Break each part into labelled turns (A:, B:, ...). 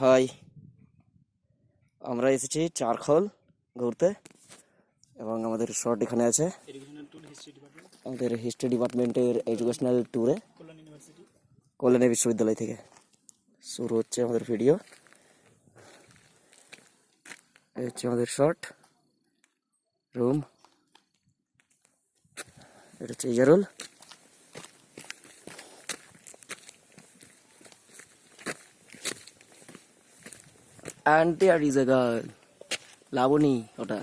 A: High, আমরা এসেছি চারখোল ঘুরতে এবং আমাদের শর্ট এখানে আছে আমাদের হিস্ট্রি ডিপার্টমেন্টের এডুকেশনাল ট্যুরে কল্যাণী বিশ্ববিদ্যালয় থেকে শুরু হচ্ছে আমাদের ভিডিও। এই হচ্ছে আমাদের শর্ট রুম, এটা হচ্ছে Ijarul. And there is a girl, Laboni ওটা।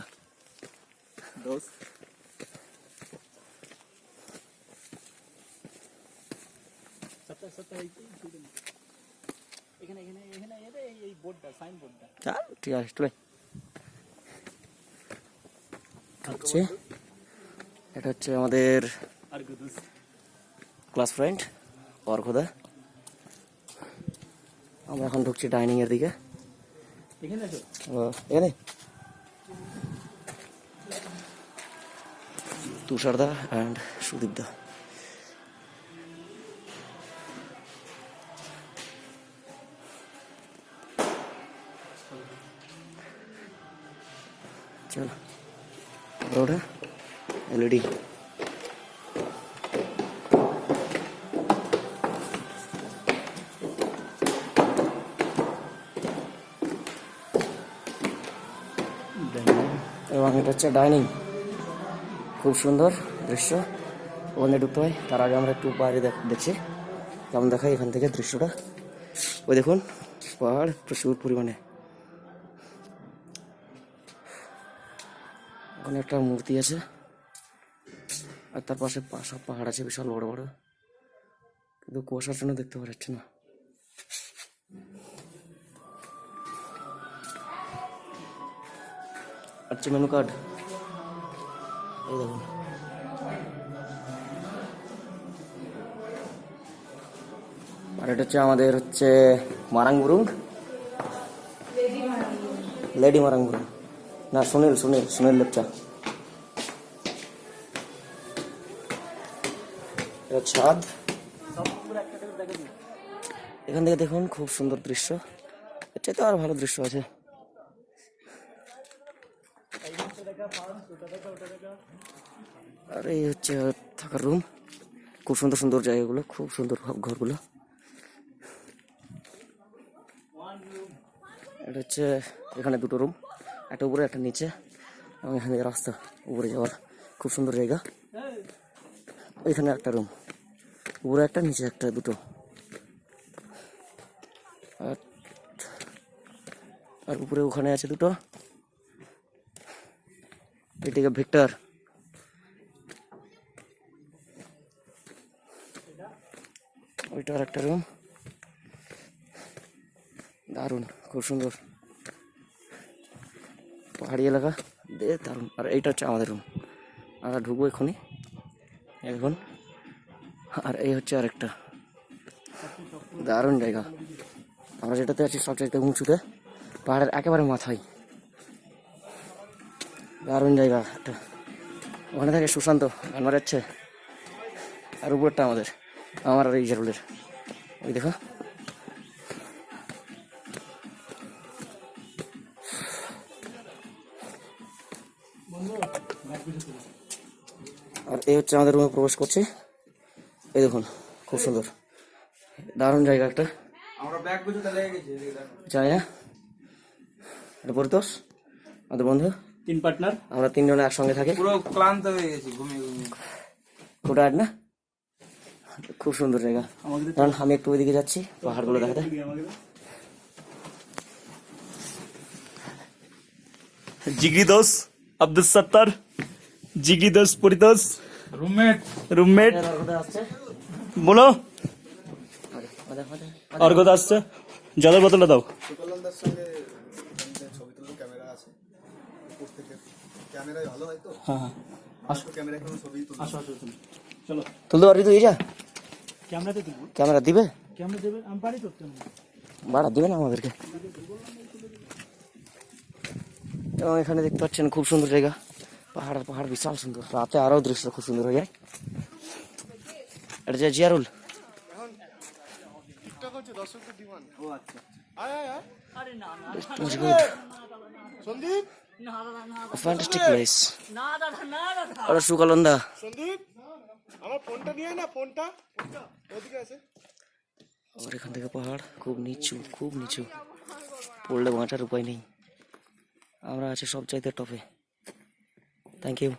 A: ঠিক আছে, এটা হচ্ছে আমাদের ক্লাস ফ্রেন্ড অর্ঘদা। আমরা এখন ঢুকছি ডাইনিং এর দিকে। এখানে তুষারদা অ্যান্ড সুদীপদা। চলো ওটা এলইডি এবং এটা হচ্ছে ডাইনিং। খুব সুন্দর দৃশ্য, ওখানে ঢুকতে হয়। তার আগে আমরা একটু বাইরে দেখছি কেমন দেখায় এখান থেকে দৃশ্যটা। ওই দেখুন পাহাড় প্রচুর পরিমাণে, ওখানে একটা মূর্তি আছে আর তার পাশে সব পাহাড় আছে বিশাল বড় বড়, কিন্তু কুয়াশার জন্য দেখতে পাওয়া যাচ্ছে না। আচ্ছা মেনু কার্ড এই দেখুন। আর এটা হচ্ছে আমাদের হচ্ছে মারাংবুরুং, লেডি মারাংবুরুং না, সুনীল লেপচা। ছাদ, এখান থেকে দেখুন খুব সুন্দর দৃশ্য। এর চাইতে আর ভালো দৃশ্য আছে। আর এই হচ্ছে থাকার রুম, খুব সুন্দর সুন্দর জায়গাগুলো, খুব সুন্দর ঘরগুলো। এটা হচ্ছে এখানে দুটো রুম, একটা উপরে একটা নিচে, এবং এখান থেকে রাস্তা উপরে যাওয়ার খুব সুন্দর জায়গা। এখানে একটা রুম, উপরে একটা নিচে একটা, দুটো। আর উপরে ওখানে আছে দুটো। এদিকে ভিক্টর, ওইটা আর একটা রুম। দারুণ, খুব সুন্দর পাহাড়ি এলাকা, দারুণ। আর এইটা হচ্ছে আমাদের রুম, আমরা ঢুকবো এখনই এখন। আর এই হচ্ছে আরেকটা দারুণ জায়গা, আমরা যেটাতে আছি সব জায়গাতে উঁচুতে, পাহাড়ের একেবারে মাথায়। দারুণ জায়গা একটা, ওখানে থাকে সুশান্ত গান মারাচ্ছে। আর উপরটা আমাদের, আমার আর ইজারুলের। ওই দেখো, আর এই হচ্ছে আমাদের রুমে প্রবেশ করছে। এই দেখুন খুব সুন্দর দারুণ জায়গা একটা। জানি না, এটা পরিতোষ আমাদের বন্ধু, তিন পার্টনার, আমরা তিনজনে একসঙ্গে থাকি। পুরো ক্লান্ত হয়ে গেছি ঘুমিয়ে ঘুমিয়ে, খুব টায়ার্ড না। খুব সুন্দর জায়গা, কারণ আমি একটু ওইদিকে যাচ্ছি পাহাড়গুলো দেখাতে।
B: জিগরি দোস আব্দুল সত্তার, জিগরি দোস পরিতোষ, রুমমেট বলো। অর্ঘদা আসছে, জলের বোতলটা দাও।
A: তুলতে পারবি তুই? যা ক্যামেরা দিবে, ভাড়া দিবে না আমাদেরকে। এবং এখানে দেখতে পাচ্ছেন খুব সুন্দর জায়গা, পাহাড় আর পাহাড় বিশাল সুন্দর, রাতে আরো দৃশ্য খুব সুন্দর হয়ে যায়। এটা যে Ziarul, It was good.
C: Sandeep
A: A fantastic place. আর সুকালন্দা
C: সন্দীপ আমার ফোনটা নিয়ে আয় না ফোনটা ওদিকে আছে
A: আর এখান থেকে পাহাড় খুব নিচু, খুব নিচু, পড়লে বাঁচার উপায় নেই। আমরা আছি সব চাইতে টপে। Thank you.